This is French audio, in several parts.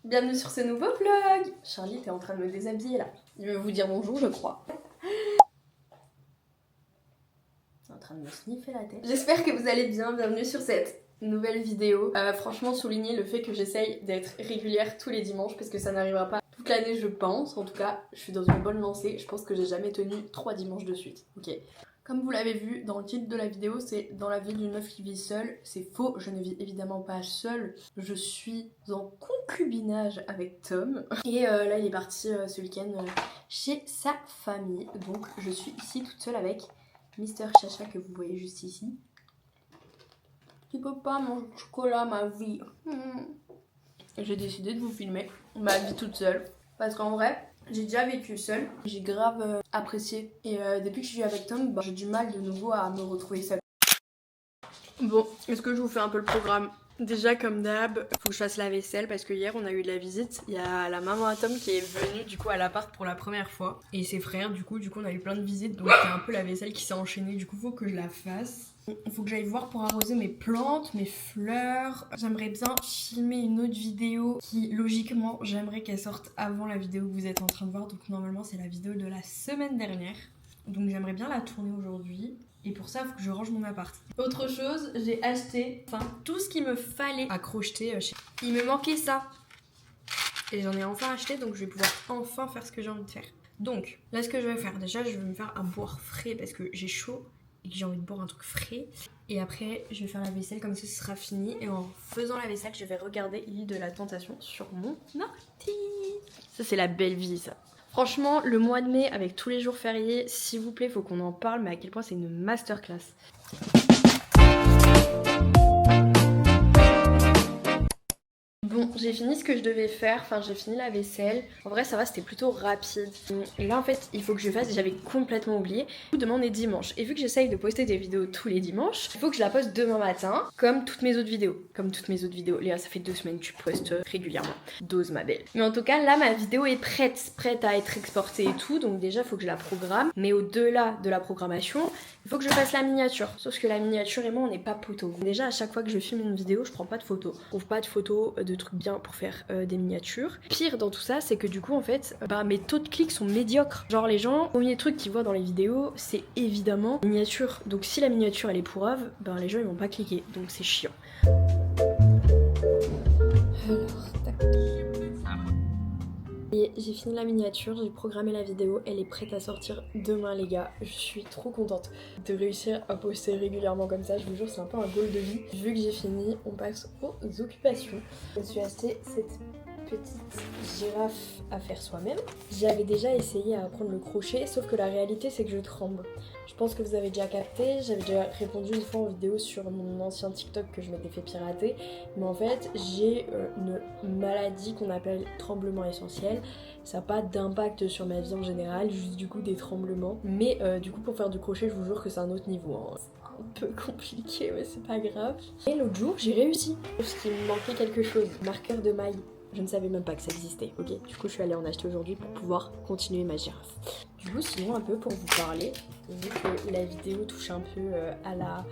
Bienvenue sur ce nouveau vlog. Charlie était en train de me déshabiller là. Il veut vous dire bonjour je crois. Il est en train de me sniffer la tête. J'espère que vous allez bien, bienvenue sur cette nouvelle vidéo. Franchement souligner le fait que j'essaye d'être régulière tous les dimanches parce que ça n'arrivera pas toute l'année je pense. En tout cas je suis dans une bonne lancée, je pense que j'ai jamais tenu 3 dimanches de suite. Ok. Comme vous l'avez vu dans le titre de la vidéo, c'est dans la vie d'une meuf qui vit seule. C'est faux, je ne vis évidemment pas seule. Je suis en concubinage avec Tom. Et là, il est parti ce week-end chez sa famille. Donc, je suis ici toute seule avec Mister Chacha que vous voyez juste ici. Tu peux pas manger de chocolat, ma vie. J'ai décidé de vous filmer ma vie toute seule. Parce qu'en vrai, j'ai déjà vécu seule, j'ai grave apprécié. Et depuis que je suis avec Tom, j'ai du mal de nouveau à me retrouver seule. Bon, est-ce que je vous fais un peu le programme? Déjà comme d'hab, faut que je fasse la vaisselle parce que hier on a eu de la visite. Il y a la maman à Tom qui est venue du coup à l'appart pour la première fois. Et ses frères du coup on a eu plein de visites. Donc il y a un peu la vaisselle qui s'est enchaînée. Du coup faut que je la fasse. Il faut que j'aille voir pour arroser mes plantes, mes fleurs. J'aimerais bien filmer une autre vidéo qui logiquement j'aimerais qu'elle sorte avant la vidéo que vous êtes en train de voir. Donc normalement c'est la vidéo de la semaine dernière. Donc j'aimerais bien la tourner aujourd'hui. Et pour ça, il faut que je range mon appart. Autre chose, j'ai acheté tout ce qu'il me fallait à crocheter chez... Il me manquait ça. Et j'en ai enfin acheté, donc je vais pouvoir enfin faire ce que j'ai envie de faire. Donc, là, ce que je vais faire, déjà, je vais me faire à boire frais parce que j'ai chaud et que j'ai envie de boire un truc frais. Et après, je vais faire la vaisselle, comme ça, ce sera fini. Et en faisant la vaisselle, je vais regarder l'île de la Tentation sur mon ordi. Ça, c'est la belle vie, ça. Franchement, le mois de mai, avec tous les jours fériés, s'il vous plaît, faut qu'on en parle, mais à quel point c'est une masterclass. Bon, j'ai fini ce que je devais faire, j'ai fini la vaisselle. En vrai, ça va, c'était plutôt rapide. Et là, en fait, il faut que je fasse, j'avais complètement oublié. Demain, on est dimanche. Et vu que j'essaye de poster des vidéos tous les dimanches, il faut que je la poste demain matin, comme toutes mes autres vidéos. Léa, ça fait 2 semaines que tu postes régulièrement. Dose, ma belle. Mais en tout cas, là, ma vidéo est prête à être exportée et tout. Donc déjà, il faut que je la programme. Mais au-delà de la programmation, il faut que je fasse la miniature. Sauf que la miniature et moi, on n'est pas poteaux. Déjà, à chaque fois que je filme une vidéo, je prends pas de photos. Je trouve pas de photos de trucs bien pour faire des miniatures. Pire dans tout ça, c'est que du coup, en fait, mes taux de clics sont médiocres. Genre, les gens, le premier truc qu'ils voient dans les vidéos, c'est évidemment miniature. Donc, si la miniature elle est pourrave, les gens ils vont pas cliquer. Donc, c'est chiant. Alors, tac. Et j'ai fini la miniature, j'ai programmé la vidéo, elle est prête à sortir demain les gars. Je suis trop contente de réussir à poster régulièrement comme ça, je vous jure c'est un peu un goal de vie. Vu que j'ai fini, on passe aux occupations. Je me suis acheté cette petite girafe à faire soi-même. J'avais déjà essayé à apprendre le crochet, sauf que la réalité c'est que je tremble. Je pense que vous avez déjà capté, j'avais déjà répondu une fois en vidéo sur mon ancien TikTok que je m'étais fait pirater. Mais en fait, j'ai une maladie qu'on appelle tremblement essentiel. Ça n'a pas d'impact sur ma vie en général, juste du coup des tremblements. Mais du coup pour faire du crochet, je vous jure que c'est un autre niveau. Hein. C'est un peu compliqué, mais c'est pas grave. Et l'autre jour, j'ai réussi. Parce qu'il me manquait quelque chose, marqueur de maille. Je ne savais même pas que ça existait, ok? Du coup, je suis allée en acheter aujourd'hui pour pouvoir continuer ma girafe. Du coup, sinon, un peu pour vous parler, vu que la vidéo touche un peu à la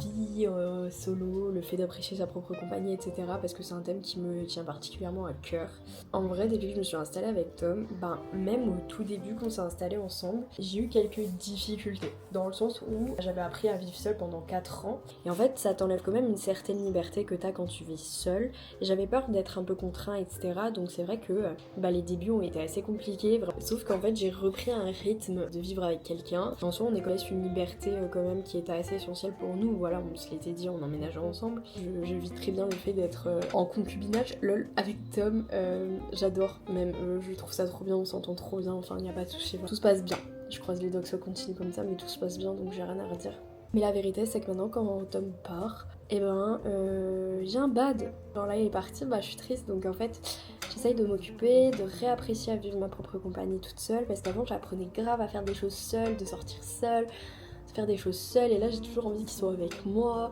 vie solo, le fait d'apprécier sa propre compagnie, etc. Parce que c'est un thème qui me tient particulièrement à cœur. En vrai, depuis que je me suis installée avec Tom, même au tout début qu'on s'est installés ensemble, j'ai eu quelques difficultés. Dans le sens où j'avais appris à vivre seule pendant 4 ans. Et en fait, ça t'enlève quand même une certaine liberté que t'as quand tu vis seule. Et j'avais peur d'être un peu contraint, etc. Donc c'est vrai que les débuts ont été assez compliqués. Sauf qu'en fait, j'ai repris un rythme de vivre avec quelqu'un. En soi, on est quand même une liberté quand même qui était assez essentielle pour nous. Voilà, on se l'était dit en emménageant ensemble. Je vis très bien le fait d'être en concubinage, lol, avec Tom. J'adore même, je trouve ça trop bien, on s'entend trop bien, il n'y a pas de souci. Tout se passe bien. Je croise les doigts que ça continue comme ça, mais tout se passe bien, donc j'ai rien à redire. Mais la vérité, c'est que maintenant, quand Tom part, j'ai un bad. Genre là, il est parti, je suis triste, donc en fait, j'essaye de m'occuper, de réapprécier à vivre ma propre compagnie toute seule, parce qu'avant, j'apprenais grave à faire des choses seule, de sortir seule, faire des choses seule, et là j'ai toujours envie qu'ils soient avec moi.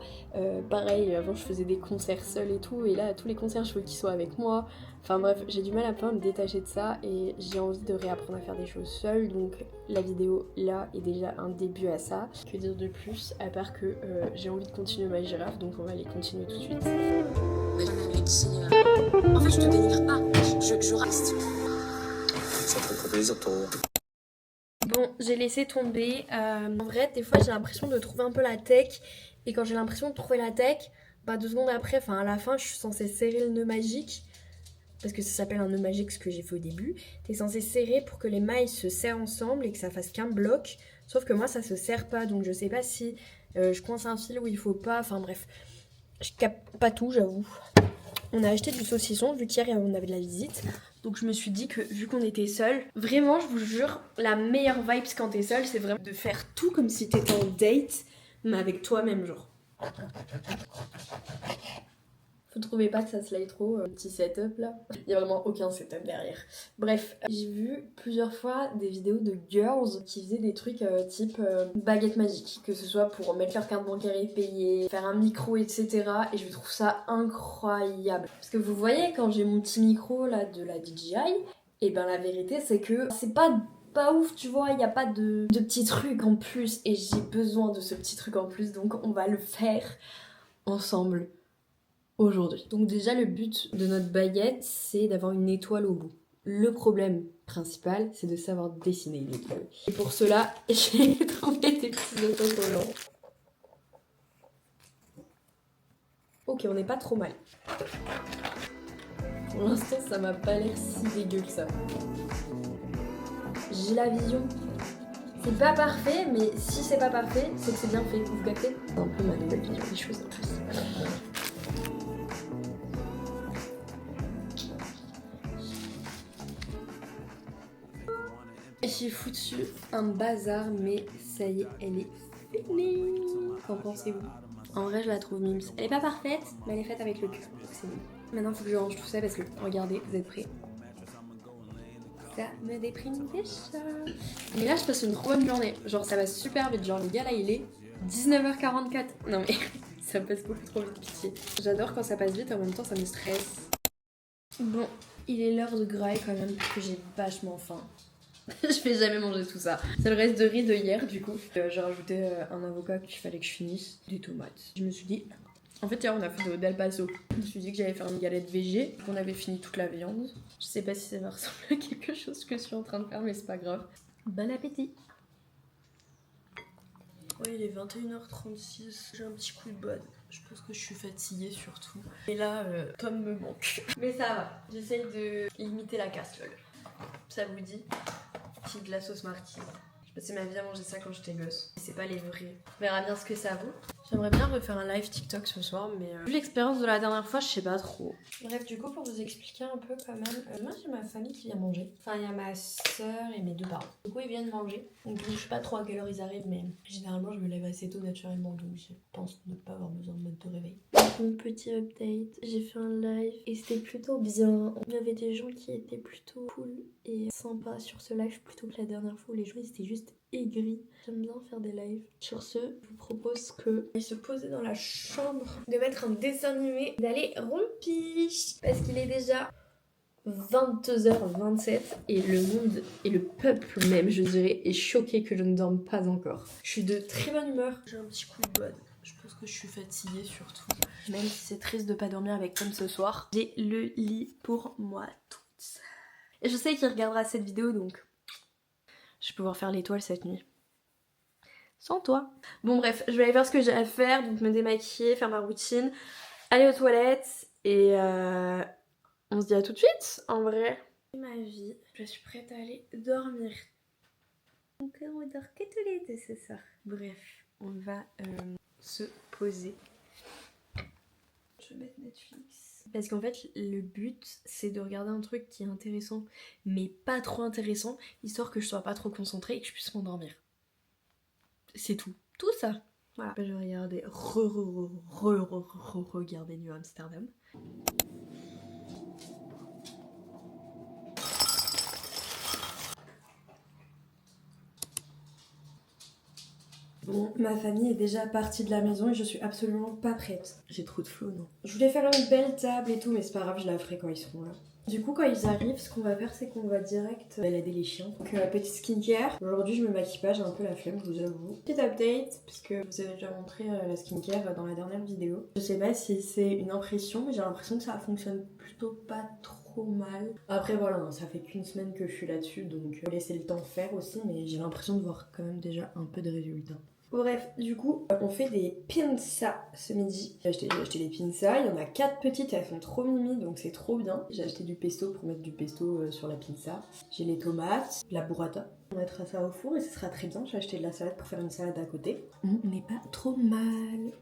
Pareil, avant je faisais des concerts seule et tout, et là à tous les concerts je veux qu'ils soient avec moi. Enfin bref, j'ai du mal un peu à me détacher de ça et j'ai envie de réapprendre à faire des choses seule, donc la vidéo là est déjà un début à ça. Que dire de plus à part que j'ai envie de continuer ma girafe, donc on va aller continuer tout de suite. avec qui... En fait, je te dénigre pas, je reste. Ça te fait trop plaisir, toi. Bon, j'ai laissé tomber. En vrai, des fois, j'ai l'impression de trouver un peu la tech. Et quand j'ai l'impression de trouver la tech, bah 2 secondes après, enfin à la fin, je suis censée serrer le nœud magique. Parce que ça s'appelle un nœud magique, ce que j'ai fait au début. T'es censé serrer pour que les mailles se serrent ensemble et que ça fasse qu'un bloc. Sauf que moi, ça se serre pas. Donc je sais pas si je coince un fil où il faut pas. Enfin bref, je capte pas tout, j'avoue. On a acheté du saucisson, vu qu'hier on avait de la visite. Donc je me suis dit que vu qu'on était seuls, vraiment je vous jure, la meilleure vibes quand t'es seul, c'est vraiment de faire tout comme si t'étais en date, mais avec toi-même genre. Vous trouvez pas que ça se laye trop, petit setup là? Il y a vraiment aucun setup derrière. Bref, j'ai vu plusieurs fois des vidéos de girls qui faisaient des trucs type baguette magique, que ce soit pour mettre leur carte bancaire et payer, faire un micro, etc. Et je trouve ça incroyable. Parce que vous voyez, quand j'ai mon petit micro là de la DJI, et ben la vérité c'est que c'est pas ouf, tu vois, il n'y a pas de petits trucs en plus et j'ai besoin de ce petit truc en plus, donc on va le faire ensemble aujourd'hui. Donc déjà le but de notre baguette, c'est d'avoir une étoile au bout. Le problème principal, c'est de savoir dessiner une étoile. Et pour cela, j'ai trouvé des petits autocollants. Ok, on n'est pas trop mal. Pour l'instant, ça m'a pas l'air si dégueu que ça. J'ai la vision. C'est pas parfait, mais si c'est pas parfait, c'est que c'est bien fait. Vous captez? C'est un peu ma nouvelle vision des choses en plus. J'ai foutu un bazar, mais ça y est, elle est finie. Qu'en pensez-vous? En vrai, je la trouve mimes. Elle est pas parfaite, mais elle est faite avec le cœur. C'est mignon. Maintenant, faut que je range tout ça parce que, regardez, vous êtes prêts? Ça me déprime déjà. Mais là, je passe une trop bonne journée. Genre, ça va super vite. Genre, les gars, là, il est 19h44. Non, mais ça passe beaucoup trop vite, pitié. J'adore quand ça passe vite, en même temps, ça me stresse. Bon, il est l'heure de grailler quand même, parce que j'ai vachement faim. Je vais jamais manger tout ça. C'est le reste de riz de hier, du coup. J'ai rajouté un avocat qu'il fallait que je finisse. Des tomates. Je me suis dit... En fait, hier, on a fait del paso. Je me suis dit que j'allais faire une galette végé. On avait fini toute la viande. Je sais pas si ça va ressembler à quelque chose que je suis en train de faire, mais c'est pas grave. Bon appétit! Ouais, il est 21h36. J'ai un petit coup de bode. Je pense que je suis fatiguée surtout. Et là, Tom me manque. Mais ça va. J'essaye de limiter la casserole. Ça vous dit? Qui de la sauce marquise. Je passais ma vie à manger ça quand j'étais gosse. C'est pas les vrais. On verra bien ce que ça vaut. J'aimerais bien refaire un live TikTok ce soir, mais vu l'expérience de la dernière fois, je sais pas trop. Bref, du coup, pour vous expliquer un peu quand même, moi j'ai ma famille qui vient manger. Enfin, il y a ma soeur et mes 2 parents. Du coup, ils viennent manger. Donc, je sais pas trop à quelle heure ils arrivent, mais généralement, je me lève assez tôt naturellement, donc je pense ne pas avoir besoin de mettre de réveil. Mon petit update, j'ai fait un live et c'était plutôt bien. Il y avait des gens qui étaient plutôt cool et sympas sur ce live plutôt que la dernière fois où les gens ils étaient juste aigris. J'aime bien faire des lives. Sur ce, je vous propose que se poser dans la chambre, de mettre un dessin animé, d'aller rompiche parce qu'il est déjà 22h27 et le monde et le peuple même, je dirais, est choqué que je ne dorme pas encore. Je suis de très bonne humeur. J'ai un petit coup de bode. Je pense que je suis fatiguée surtout. Même si c'est triste de pas dormir avec Tom ce soir, j'ai le lit pour moi toute seule. Et je sais qu'il regardera cette vidéo donc je vais pouvoir faire l'étoile cette nuit. Sans toi. Bon bref, je vais aller faire ce que j'ai à faire, donc me démaquiller, faire ma routine, aller aux toilettes et on se dit à tout de suite en vrai. Ma vie, je suis prête à aller dormir. Donc on dort que tous les deux ce soir. Bref, on va se poser. Je vais mettre Netflix. Parce qu'en fait, le but, c'est de regarder un truc qui est intéressant, mais pas trop intéressant, histoire que je sois pas trop concentrée et que je puisse m'endormir. C'est tout. Tout ça. Voilà. Je vais regarder, regarder New Amsterdam. Bon, ma famille est déjà partie de la maison et je suis absolument pas prête. J'ai trop de flow, non? Je voulais faire une belle table et tout, mais c'est pas grave, je la ferai quand ils seront là. Du coup, quand ils arrivent, ce qu'on va faire, c'est qu'on va direct balader les chiens. Donc, petite skincare. Aujourd'hui, je me maquille pas, j'ai un peu la flemme, je vous avoue. Petit update, puisque je vous avez déjà montré la skincare dans la dernière vidéo. Je sais pas si c'est une impression, mais j'ai l'impression que ça fonctionne plutôt pas trop mal. Après, voilà, hein, ça fait qu'une semaine que je suis là-dessus, donc laissez le temps faire aussi, mais j'ai l'impression de voir quand même déjà un peu de résultats. Bref, du coup, on fait des pinzas ce midi. J'ai acheté des pinzas, il y en a 4 petites, elles sont trop mimi, donc c'est trop bien. J'ai acheté du pesto pour mettre du pesto sur la pinza. J'ai les tomates, la burrata. On mettra ça au four et ce sera très bien. J'ai acheté de la salade pour faire une salade à côté. On n'est pas trop mal.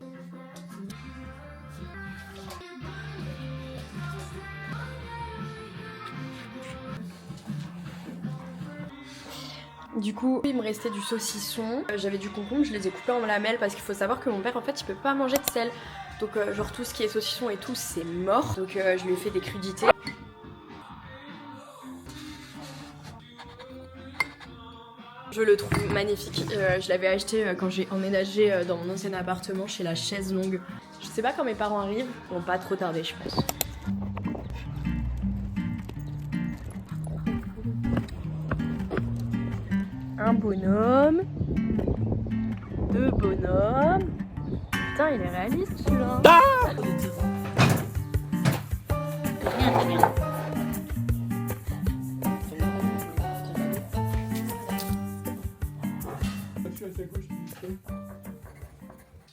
Du coup, il me restait du saucisson, j'avais du concombre, je les ai coupés en lamelles parce qu'il faut savoir que mon père en fait il peut pas manger de sel. Donc genre tout ce qui est saucisson et tout c'est mort. Donc je lui ai fait des crudités. Je le trouve magnifique. Je l'avais acheté quand j'ai emménagé dans mon ancien appartement chez la Chaise Longue. Je sais pas quand mes parents arrivent, ils vont pas trop tarder je pense. Un bonhomme, 2 bonhommes. Putain, il est réaliste celui-là.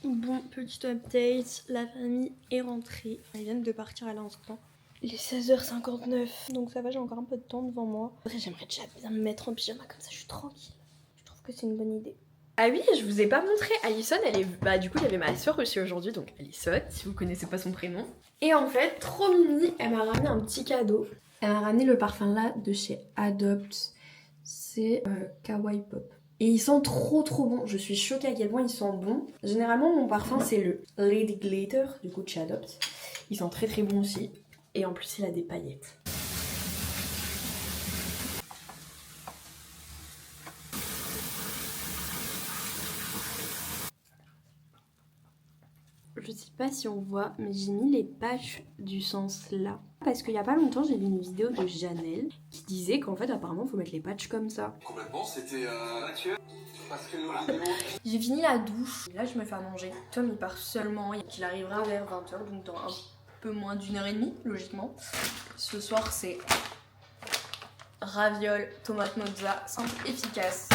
Bon, petit update, la famille est rentrée. Ils viennent de partir à l'instant. Il est 16h59, donc ça va, j'ai encore un peu de temps devant moi. Après, j'aimerais déjà bien me mettre en pyjama, comme ça je suis tranquille. Je trouve que c'est une bonne idée. Ah oui, je vous ai pas montré, Alison, elle est... Bah du coup, il y avait ma soeur aussi aujourd'hui, donc Alison, si vous connaissez pas son prénom. Et en fait, trop mimi, elle m'a ramené un petit cadeau. Elle m'a ramené le parfum là de chez Adopt. C'est Kawaii Pop. Et ils sont trop bons, je suis choquée à quel point ils sont bons. Généralement, mon parfum c'est le Lady Glitter, du coup de chez Adopt. Ils sont très bons aussi. Et en plus, il a des paillettes. Je sais pas si on voit, mais j'ai mis les patchs du sens là. Parce qu'il y a pas longtemps, j'ai vu une vidéo de Janelle qui disait qu'en fait, apparemment, faut mettre les patchs comme ça. Complètement, c'était Mathieu. Parce que J'ai fini la douche. Là, je me fais à manger. Tom, il part seulement. Il arrivera vers 20h, donc dans un peu moins d'1h30, logiquement. Ce soir, c'est ravioles, tomate mozza, simple, efficace.